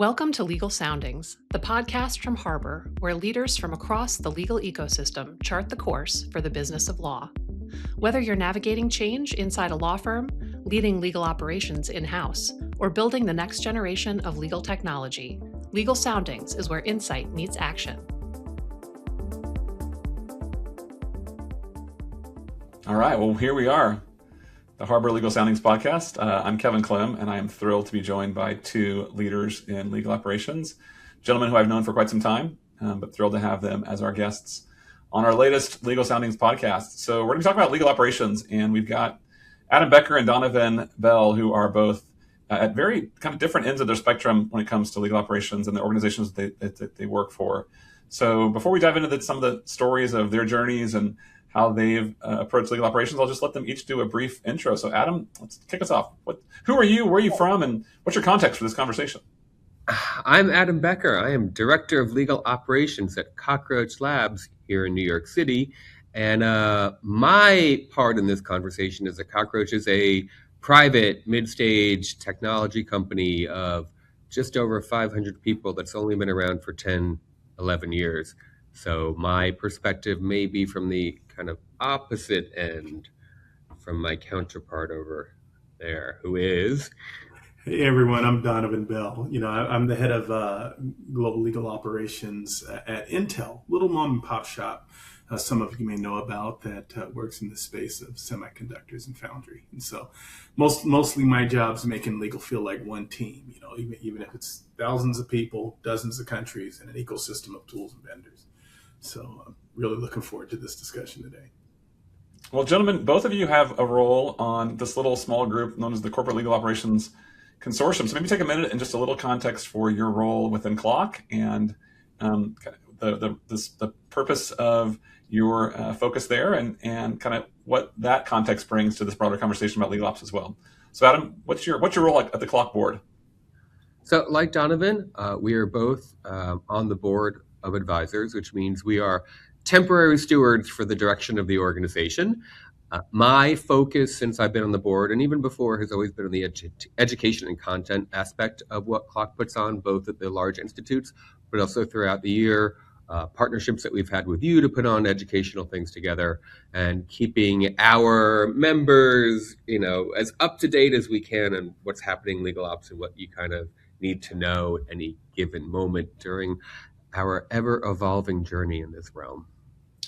Welcome to Legal Soundings, the podcast from Harbor, where leaders from across the legal ecosystem chart the course for the business of law. Whether you're navigating change inside a law firm, leading legal operations in-house, or building the next generation of legal technology, Legal Soundings is where insight meets action. All right, well, here we are, the Harbor Legal Soundings podcast. I'm Kevin Clem, and I am thrilled to be joined by two leaders in legal operations, gentlemen who I've known for quite some time, but thrilled to have them as our guests on our latest Legal Soundings podcast. So we're going to talk about legal operations, and we've got Adam Becker and Donovan Bell, who are both at very kind of different ends of their spectrum when it comes to legal operations and the organizations that they work for. So before we dive into some of the stories of their journeys and how they've approached legal operations, I'll just let them each do a brief intro. So Adam, let's kick us off. Who are you, where are you from, and what's your context for this conversation? I'm Adam Becker. I am Director of Legal Operations at Cockroach Labs here in New York City. And my part in this conversation is that Cockroach is a private mid-stage technology company of just over 500 people that's only been around for 10, 11 years. So my perspective may be from the kind of opposite end from my counterpart over there, who is... Hey everyone, I'm Donovan Bell. I'm the head of global legal operations at Intel, little mom and pop shop. Some of you may know about that works in the space of semiconductors and foundry. And so mostly my job's making legal feel like one team, even if it's thousands of people, dozens of countries, and an ecosystem of tools and vendors. So I'm really looking forward to this discussion today. Well, gentlemen, both of you have a role on this little small group known as the Corporate Legal Operations Consortium. So maybe take a minute and just a little context for your role within CLOC and the purpose of your focus there and kind of what that context brings to this broader conversation about legal ops as well. So Adam, what's your role at the CLOC board? So like Donovan, we are both on the board of advisors, which means we are temporary stewards for the direction of the organization. My focus since I've been on the board and even before has always been on the education and content aspect of what CLOC puts on, both at the large institutes, but also throughout the year, partnerships that we've had with you to put on educational things together and keeping our members, as up to date as we can on what's happening in legal ops and what you kind of need to know at any given moment during our ever-evolving journey in this realm.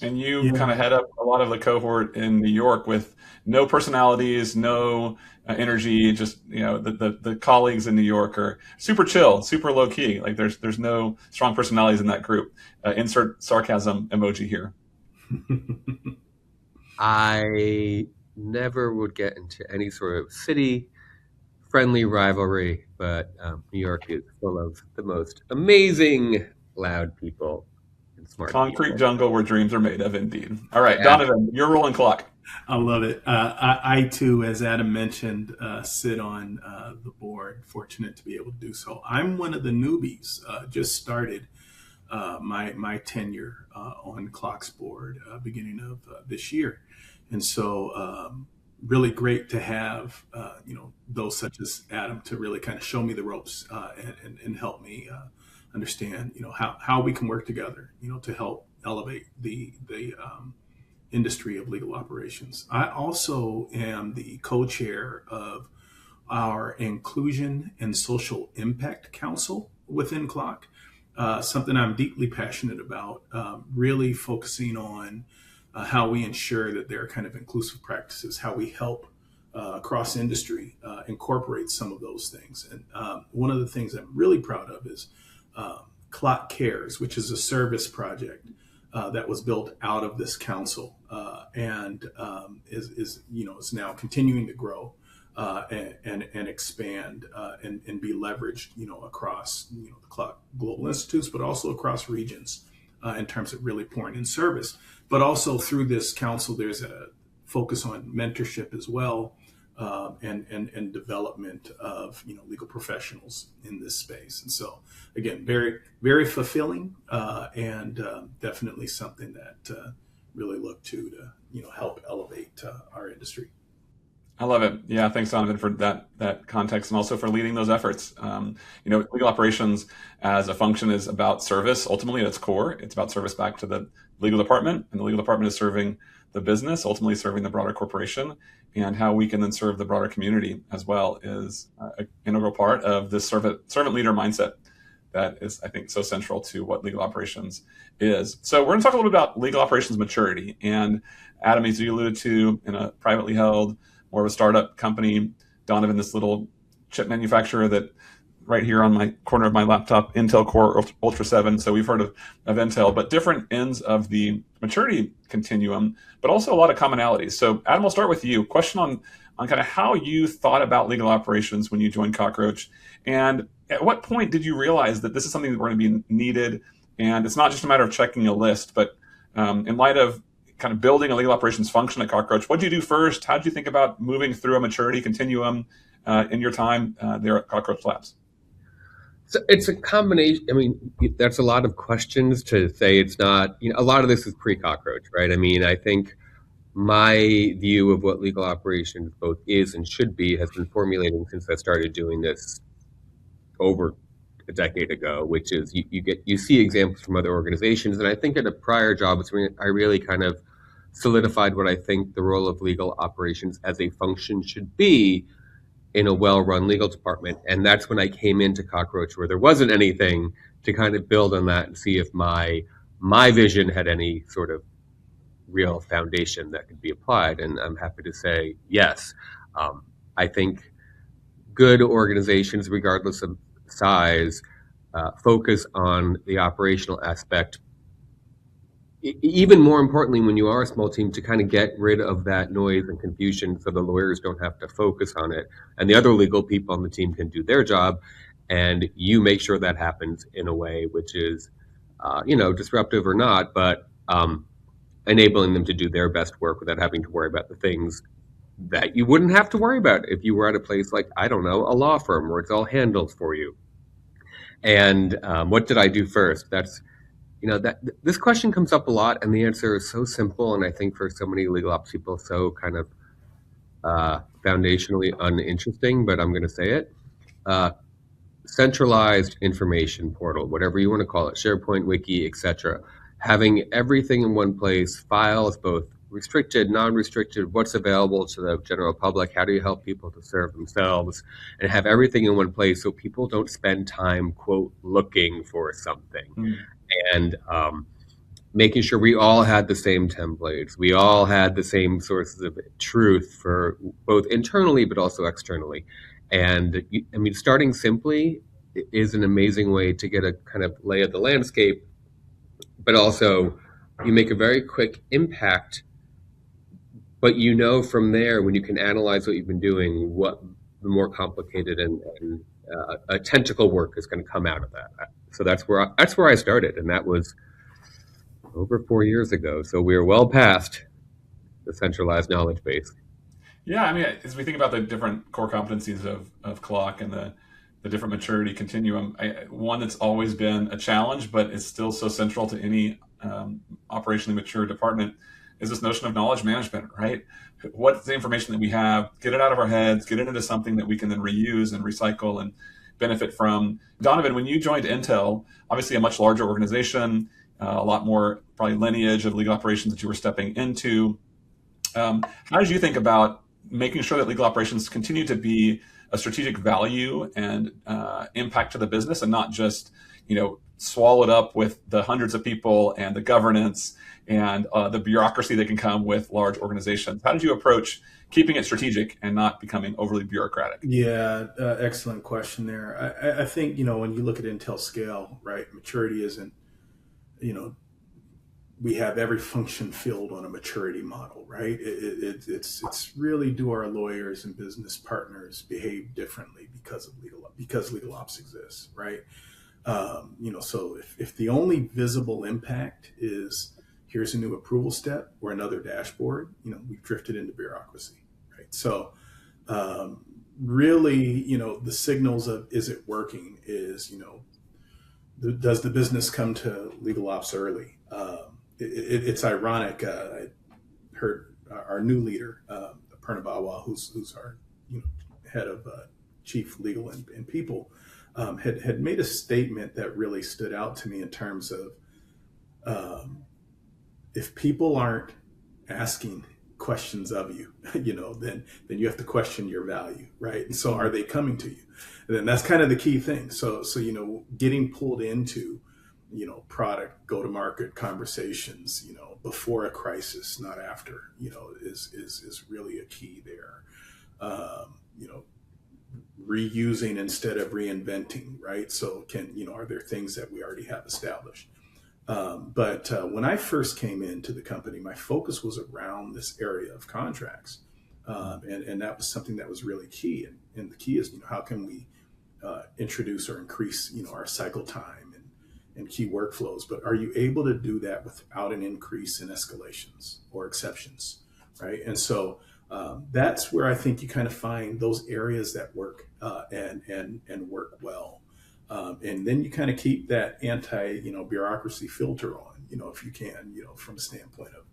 And you kind of head up a lot of the cohort in New York with no personalities, no energy. Just the colleagues in New York are super chill, super low key. Like there's no strong personalities in that group. Insert sarcasm emoji here. I never would get into any sort of city-friendly rivalry, but New York is full of the most amazing loud people. Concrete people. Jungle where dreams are made of, indeed. All right, yeah. Donovan, your role in CLOC. I love it. I too, as Adam mentioned, sit on the board, fortunate to be able to do so. I'm one of the newbies, just started my tenure on CLOC's board beginning of this year. And so really great to have, those such as Adam to really kind of show me the ropes and help me understand, how we can work together, to help elevate the industry of legal operations. I also am the co-chair of our Inclusion and Social Impact Council within CLOC, something I'm deeply passionate about, really focusing on how we ensure that there are kind of inclusive practices, how we help across industry incorporate some of those things. And one of the things I'm really proud of is CLOC Cares, which is a service project that was built out of this council and is now continuing to grow and expand and be leveraged across the CLOC global institutes, but also across regions in terms of really pouring in service. But also through this council, there's a focus on mentorship as well. And development of legal professionals in this space. And so again, very, very fulfilling and definitely something that really look to help elevate our industry. I love it. Yeah, thanks, Donovan, for that context and also for leading those efforts. Legal operations as a function is about service. Ultimately, at its core, it's about service back to the legal department, and the legal department is serving the business, ultimately serving the broader corporation, and how we can then serve the broader community as well is an integral part of this servant leader mindset that is, I think, so central to what legal operations is. So we're going to talk a little bit about legal operations maturity. And Adam, as you alluded to, in a privately held, more of a startup company, Donovan, this little chip manufacturer that right here on my corner of my laptop, Intel Core Ultra 7. So we've heard of Intel, but different ends of the maturity continuum, but also a lot of commonalities. So Adam, I'll start with you. Question on kind of how you thought about legal operations when you joined Cockroach. And at what point did you realize that this is something that we're going to be needed? And it's not just a matter of checking a list, but in light of kind of building a legal operations function at Cockroach, what did you do first? How did you think about moving through a maturity continuum in your time there at Cockroach Labs? So it's a combination. I mean, that's a lot of questions to say it's not, a lot of this is pre-Cockroach, right? I mean, I think my view of what legal operations both is and should be has been formulating since I started doing this over a decade ago, which is you see examples from other organizations. And I think at a prior job, I really kind of solidified what I think the role of legal operations as a function should be in a well-run legal department. And that's when I came into Cockroach, where there wasn't anything to kind of build on that and see if my vision had any sort of real foundation that could be applied. And I'm happy to say yes. I think good organizations, regardless of size, focus on the operational aspect. Even more importantly, when you are a small team, to kind of get rid of that noise and confusion so the lawyers don't have to focus on it and the other legal people on the team can do their job, and you make sure that happens in a way which is, disruptive or not, but enabling them to do their best work without having to worry about the things that you wouldn't have to worry about if you were at a place like, I don't know, a law firm where it's all handled for you. And what did I do first? That's, this question comes up a lot, and the answer is so simple, and I think for so many legal ops people, so kind of foundationally uninteresting, but I'm going to say it. Centralized information portal, whatever you want to call it, SharePoint, Wiki, etc. Having everything in one place, files, both restricted, non-restricted, what's available to the general public, how do you help people to serve themselves, and have everything in one place so people don't spend time, quote, looking for something. And making sure we all had the same templates, we all had the same sources of truth for both internally but also externally. And starting simply is an amazing way to get a kind of lay of the landscape, but also you make a very quick impact. But from there, when you can analyze what you've been doing, what the more complicated and tentacle work is going to come out of that. So that's where I started, and that was over 4 years ago. So we are well past the centralized knowledge base. Yeah, as we think about the different core competencies of CLOC and the different maturity continuum, one that's always been a challenge, but is still so central to any operationally mature department, is this notion of knowledge management, right? What's the information that we have? Get it out of our heads, get it into something that we can then reuse and recycle and benefit from. Donovan, when you joined Intel, obviously a much larger organization, a lot more probably lineage of legal operations that you were stepping into. How did you think about making sure that legal operations continue to be a strategic value and impact to the business, and not just, swallowed up with the hundreds of people and the governance and the bureaucracy that can come with large organizations? How did you approach keeping it strategic and not becoming overly bureaucratic? Yeah, excellent question there. I think, when you look at Intel scale, right, maturity isn't, we have every function filled on a maturity model, right? It's really, do our lawyers and business partners behave differently because legal ops exists, right? So if the only visible impact is here's a new approval step or another dashboard, we've drifted into bureaucracy, right? So really, the signals of is it working is, does the business come to legal ops early? It's ironic. I heard our new leader, Pernabawa, who's our head of chief legal and people, had made a statement that really stood out to me in terms of if people aren't asking questions of you, then you have to question your value, right? And so, are they coming to you? And then that's kind of the key thing. So getting pulled into product go-to-market conversations, before a crisis, not after, is really a key there. Reusing instead of reinventing, right? So are there things that we already have established? But when I first came into the company, my focus was around this area of contracts. And that was something that was really key. And the key is, how can we introduce or increase, our cycle time and key workflows? But are you able to do that without an increase in escalations or exceptions, right? And so that's where I think you kind of find those areas that work and work well. And then you kind of keep that bureaucracy filter on, if you can, from a standpoint of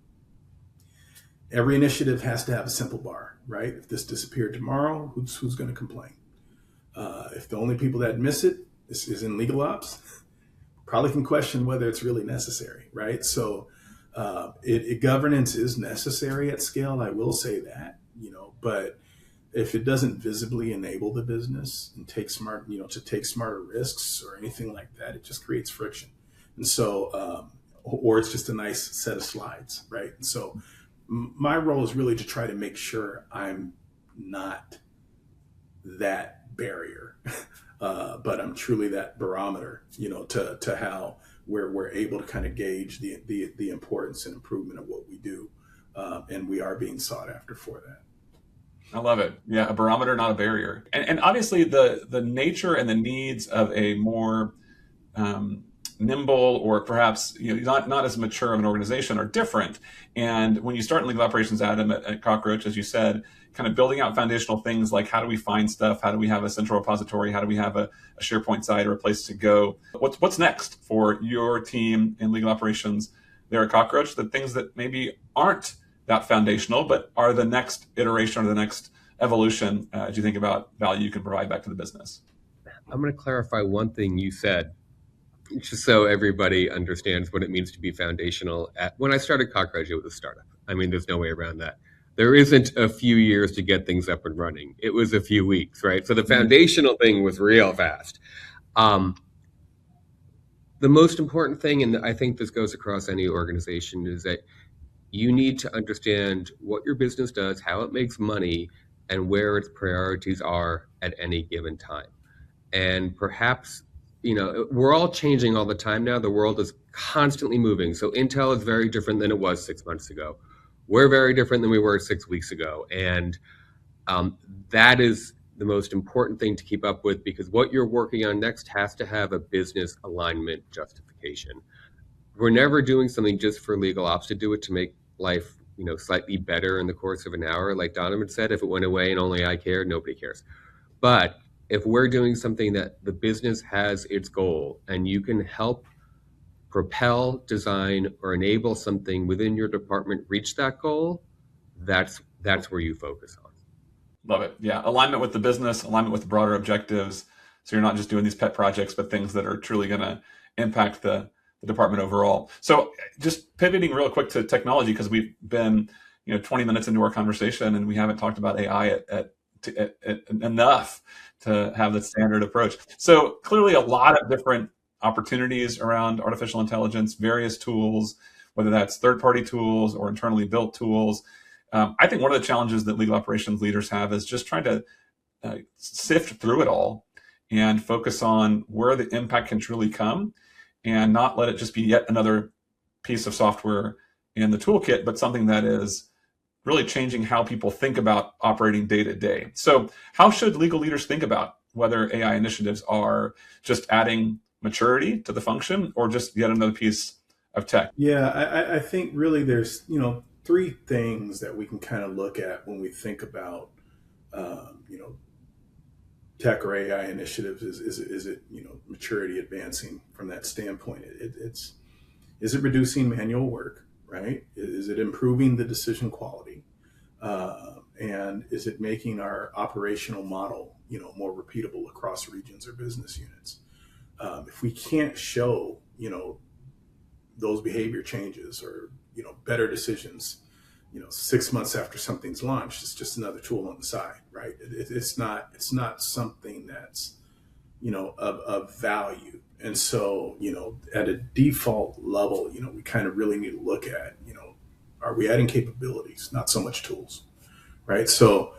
every initiative has to have a simple bar, right? If this disappeared tomorrow, who's going to complain? If the only people that miss it is in legal ops, probably can question whether it's really necessary, right? So governance is necessary at scale. I will say that, but if it doesn't visibly enable the business and take smarter risks or anything like that, it just creates friction. And so, or it's just a nice set of slides, right? And so my role is really to try to make sure I'm not that barrier, but I'm truly that barometer, to how we're able to kind of gauge the importance and improvement of what we do. And we are being sought after for that. I love it. Yeah, a barometer, not a barrier. And obviously the nature and the needs of a more nimble or perhaps not as mature of an organization are different. And when you start in legal operations, Adam, at Cockroach, as you said, kind of building out foundational things like how do we find stuff? How do we have a central repository? How do we have a SharePoint site or a place to go? What's next for your team in legal operations there at Cockroach? The things that maybe aren't that foundational, but are the next iteration or the next evolution as you think about value you can provide back to the business? I'm going to clarify one thing you said, just so everybody understands what it means to be foundational. When I started Cockroach, it was a startup. I mean, there's no way around that. There isn't a few years to get things up and running. It was a few weeks, right? So the foundational thing was real fast. The most important thing, and I think this goes across any organization, is that you need to understand what your business does, how it makes money, and where its priorities are at any given time. And perhaps, we're all changing all the time now. The world is constantly moving. So Intel is very different than it was 6 months ago. We're very different than we were 6 weeks ago. And that is the most important thing to keep up with, because what you're working on next has to have a business alignment justification. We're never doing something just for legal ops to do it to make life, slightly better in the course of an hour. Like Donovan said, if it went away and only I cared, nobody cares. But if we're doing something that the business has its goal and you can help propel, design, or enable something within your department reach that goal, that's where you focus on. Love it. Yeah. Alignment with the business, alignment with the broader objectives. So you're not just doing these pet projects, but things that are truly going to impact the department overall. So just pivoting real quick to technology, because we've been 20 minutes into our conversation and we haven't talked about AI enough to have the standard approach. So clearly a lot of different opportunities around artificial intelligence, various tools, whether that's third-party tools or internally built tools. I think one of the challenges that legal operations leaders have is just trying to sift through it all and focus on where the impact can truly come, and not let it just be yet another piece of software in the toolkit, but something that is really changing how people think about operating day to day. So how should legal leaders think about whether AI initiatives are just adding maturity to the function or just yet another piece of tech? Yeah, I think really there's, three things that we can kind of look at when we think about, tech or AI initiatives. Is it maturity advancing from that standpoint? Is it reducing manual work, right? Is it improving the decision quality? And is it making our operational model, more repeatable across regions or business units? If we can't show, those behavior changes or, better decisions, 6 months after something's launched, it's just another tool on the side, right? It's not something that's, of value. And so, at a default level, we kind of really need to look at, are we adding capabilities, not so much tools, right? So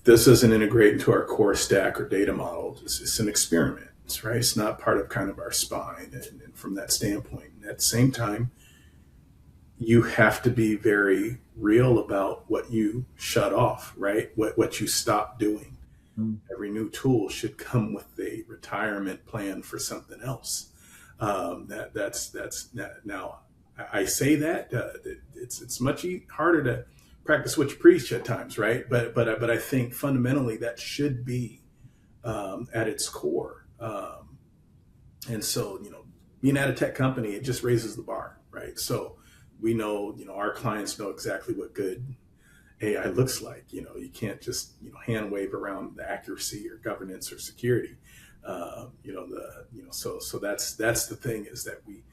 this doesn't integrate into our core stack or data model. It's an experiment, right? It's not part of kind of our spine. And from that standpoint, and at the same time, you have to be very real about what you shut off, right? What you stop doing. Every new tool should come with a retirement plan for something else. That's now. I say that it's much harder to practice what you preach at times, right? But I think fundamentally that should be at its core. And so being at a tech company, it just raises the bar, right? So we know our clients know exactly what good AI looks like. You can't just hand wave around the accuracy or governance or security. So that's the thing, is that we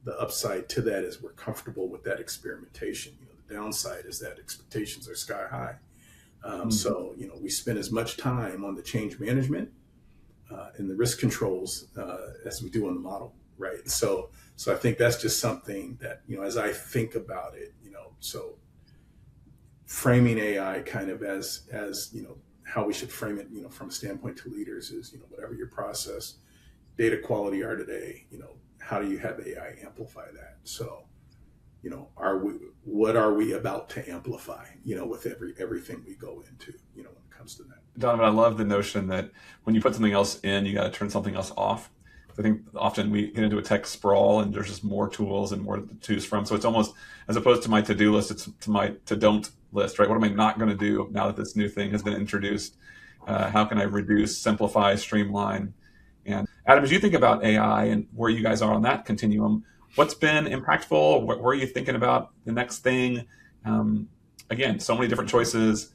the upside to that is we're comfortable with that experimentation. The downside is that expectations are sky high. So we spend as much time on the change management and the risk controls as we do on the model, right? So I think that's just something that as I think about it, so framing AI kind of as how we should frame it, from a standpoint to leaders is, whatever your process, data quality are today, how do you have AI amplify that? So, what are we about to amplify, with everything we go into, when it comes to that? Donovan, I love the notion that when you put something else in, you got to turn something else off. I think often we get into a tech sprawl and there's just more tools and more to choose from. So it's almost, as opposed to my to-do list, it's to my to-don't list, right? What am I not going to do now that this new thing has been introduced? How can I reduce, simplify, streamline? And Adam, as you think about AI and where you guys are on that continuum, what's been impactful? Where are you thinking about the next thing? Again, so many different choices.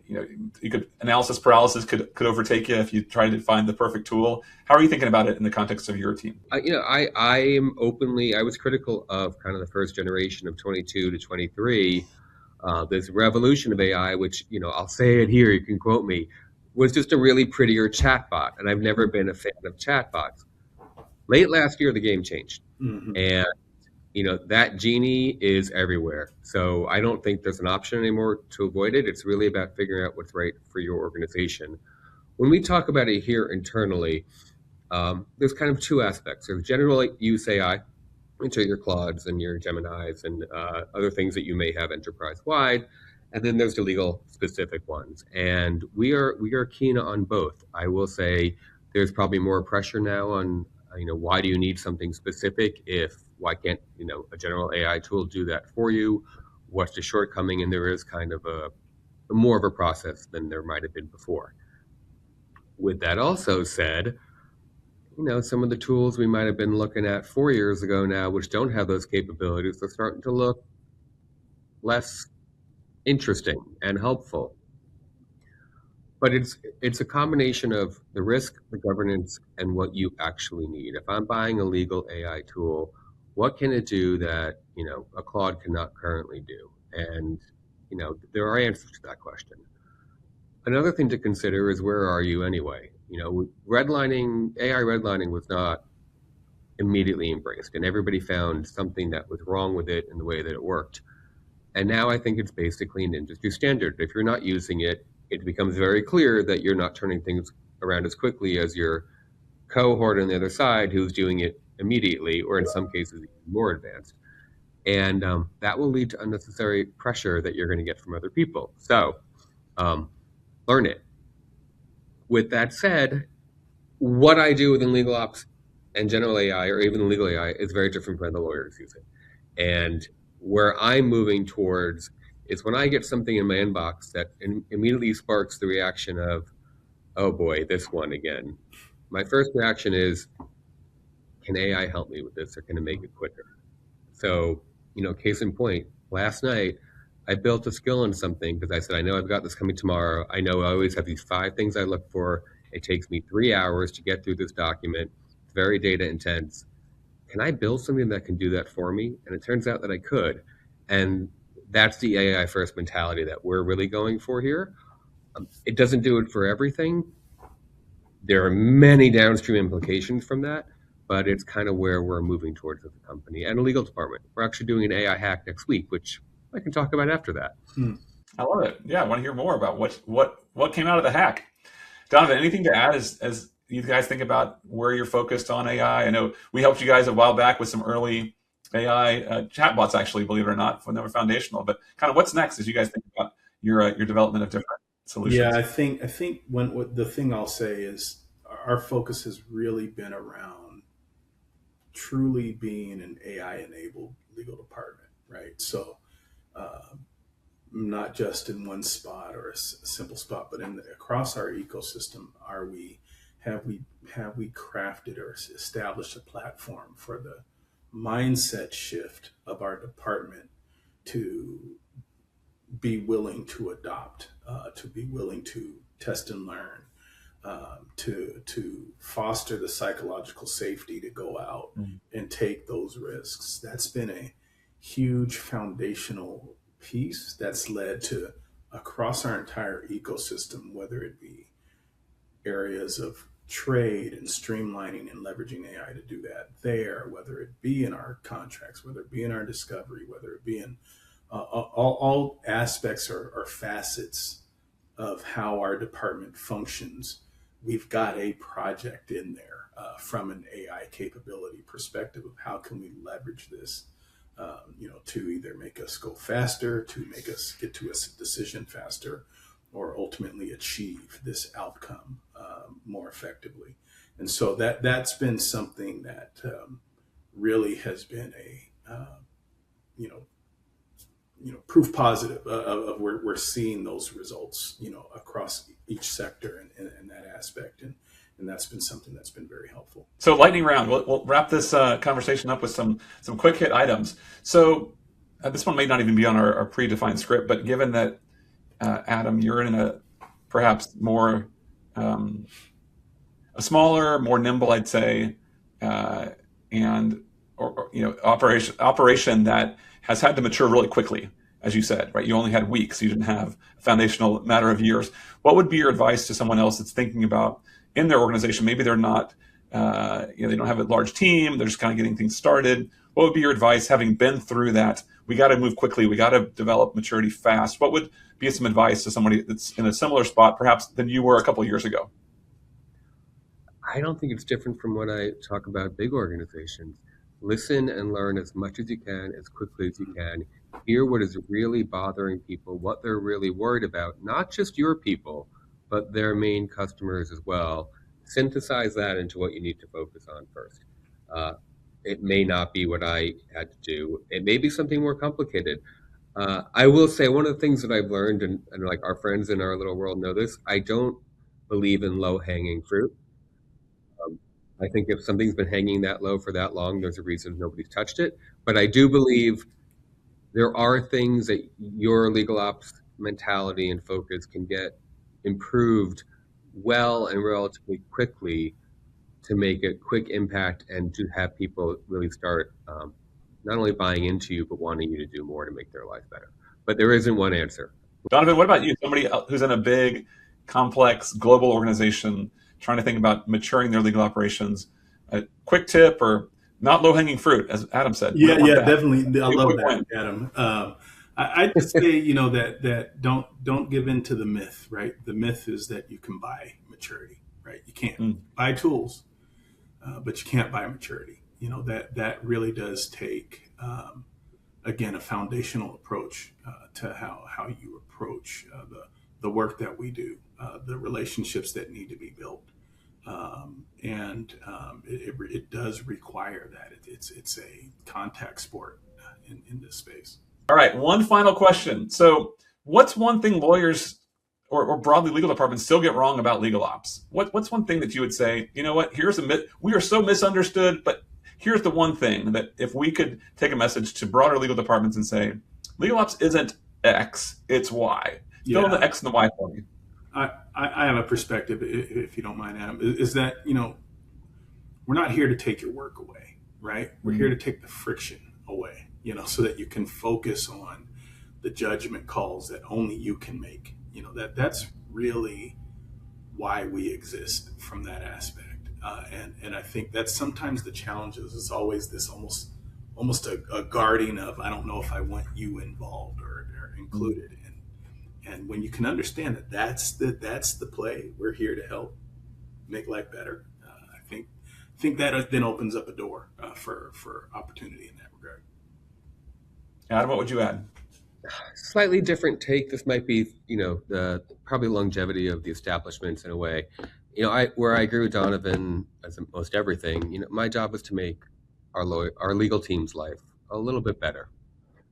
You could analysis paralysis could overtake you if you try to find the perfect tool. How are you thinking about it in the context of your team? I was critical of kind of the first generation of 22 to 23. This revolution of AI, which, I'll say it here, you can quote me, was just a really prettier chatbot. And I've never been a fan of chatbots. Late last year, the game changed. Mm-hmm. And that genie is everywhere. So I don't think there's an option anymore to avoid it. It's really about figuring out what's right for your organization. When we talk about it here internally, there's kind of two aspects. There's general use AI, into your CLOCs and your Geminis and other things that you may have enterprise-wide. And then there's the legal specific ones. And we are keen on both. I will say there's probably more pressure now on, why do you need something specific why can't, a general AI tool do that for you? What's the shortcoming? And there is kind of a more of a process than there might have been before. With that also said, some of the tools we might have been looking at 4 years ago now, which don't have those capabilities, are starting to look less interesting and helpful. But it's a combination of the risk, the governance, and what you actually need. If I'm buying a legal AI tool, what can it do that, a CLOC cannot currently do? And, there are answers to that question. Another thing to consider is, where are you anyway? Redlining, AI redlining was not immediately embraced, and everybody found something that was wrong with it in the way that it worked. And now I think it's basically an industry standard. If you're not using it, it becomes very clear that you're not turning things around as quickly as your cohort on the other side who's doing it immediately, or in some cases even more advanced. And that will lead to unnecessary pressure that you're going to get from other people. So learn it. With that said, what I do within legal ops and general AI, or even legal AI, is very different from the lawyers use it. And where I'm moving towards is when I get something in my inbox that immediately sparks the reaction of, oh boy, this one again. My first reaction is, can AI help me with this, or can it make it quicker? So, case in point, last night I built a skill in something because I said, I know I've got this coming tomorrow. I know I always have these 5 things I look for. It takes me 3 hours to get through this document. It's very data intense. Can I build something that can do that for me? And it turns out that I could. And that's the AI first mentality that we're really going for here. It doesn't do it for everything. There are many downstream implications from that, but it's kind of where we're moving towards as a company and a legal department. We're actually doing an AI hack next week, which I can talk about after that. I love it. Yeah, I want to hear more about what came out of the hack. Donovan, anything to add as you guys think about where you're focused on AI? I know we helped you guys a while back with some early AI chatbots, actually, believe it or not, when they were foundational. But kind of what's next as you guys think about your development of different solutions? Yeah, I think the thing I'll say is our focus has really been around truly being an AI-enabled legal department, right? So not just in one spot or a simple spot, but across our ecosystem, have we crafted or established a platform for the mindset shift of our department to be willing to adopt, to be willing to test and learn, to foster the psychological safety to go out and take those risks. That's been a huge foundational piece that's led to across our entire ecosystem, whether it be areas of trade and streamlining and leveraging AI to do that there, whether it be in our contracts, whether it be in our discovery, whether it be in all aspects or facets of how our department functions. We've got a project in there from an AI capability perspective of how can we leverage this, to either make us go faster, to make us get to a decision faster, or ultimately achieve this outcome more effectively. And so that's been something that really has been a proof positive of we're seeing those results, across each sector and that aspect. And that's been something that's been very helpful. So lightning round, we'll wrap this conversation up with some quick hit items. So this one may not even be on our predefined script, but given that, Adam, you're in a perhaps more, a smaller, more nimble, I'd say, and operation that has had to mature really quickly, as you said, right? You only had weeks. You didn't have a foundational matter of years. What would be your advice to someone else that's thinking about in their organization? Maybe they're not, they don't have a large team. They're just kind of getting things started. What would be your advice, having been through that? We got to move quickly. We got to develop maturity fast. What would be some advice to somebody that's in a similar spot, perhaps, than you were a couple of years ago? I don't think it's different from when I talk about big organizations. Listen and learn as much as you can, as quickly as you can. Hear what is really bothering people, what they're really worried about, not just your people, but their main customers as well. Synthesize that into what you need to focus on first. It may not be what I had to do. It may be something more complicated. I will say one of the things that I've learned, and like our friends in our little world know this, I don't believe in low-hanging fruit. I think if something's been hanging that low for that long, there's a reason nobody's touched it. But I do believe there are things that your legal ops mentality and focus can get improved well and relatively quickly to make a quick impact and to have people really start not only buying into you, but wanting you to do more to make their life better. But there isn't one answer. Donovan, what about you? Somebody who's in a big, complex, global organization trying to think about maturing their legal operations, a quick tip or not low-hanging fruit, as Adam said. Yeah, definitely. I love that, Adam. I just say, that don't give in to the myth, right? The myth is that you can buy maturity, right? You can't buy tools, but you can't buy maturity. That really does take, again, a foundational approach to how you approach the work that we do, the relationships that need to be built. It does require that. It's a contact sport in this space. All right, one final question. So what's one thing lawyers or broadly legal departments still get wrong about legal ops? What's one thing that you would say, here's a myth. We are so misunderstood, but here's the one thing that if we could take a message to broader legal departments and say, legal ops isn't X, it's Y. Fill in the X and the Y for me. I have a perspective, if you don't mind, Adam, is that, we're not here to take your work away, right? We're here to take the friction away, so that you can focus on the judgment calls that only you can make. That's really why we exist from that aspect. And I think that's sometimes the challenges is always this almost a guarding of, I don't know if I want you involved or included. And when you can understand that that's the play, we're here to help make life better. I think that then opens up a door for opportunity in that regard. Adam, what would you add? Slightly different take. This might be, the probably longevity of the establishments in a way. Where I agree with Donovan as in most everything. My job is to make our legal team's life a little bit better.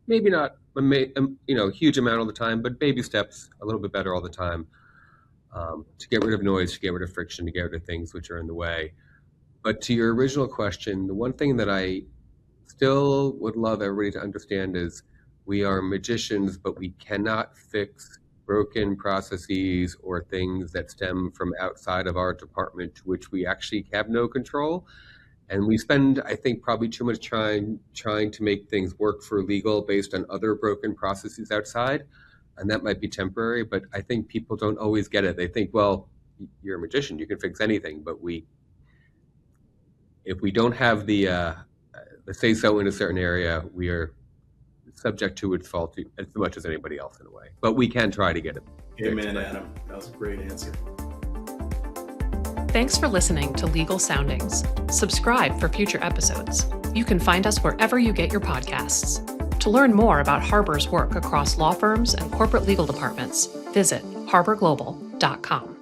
Maybe not a huge amount all the time, but baby steps, a little bit better all the time, to get rid of noise, to get rid of friction, to get rid of things which are in the way. But to your original question, the one thing that I still would love everybody to understand is we are magicians, but we cannot fix broken processes or things that stem from outside of our department, to which we actually have no control. And we spend, I think, probably too much trying to make things work for legal based on other broken processes outside. And that might be temporary, but I think people don't always get it. They think, well, you're a magician, you can fix anything. But if we don't have the say-so in a certain area, we are subject to its fault as much as anybody else in a way. But we can try to get it. Amen, Adam. That was a great answer. Thanks for listening to Legal Soundings. Subscribe for future episodes. You can find us wherever you get your podcasts. To learn more about Harbor's work across law firms and corporate legal departments, visit harborglobal.com.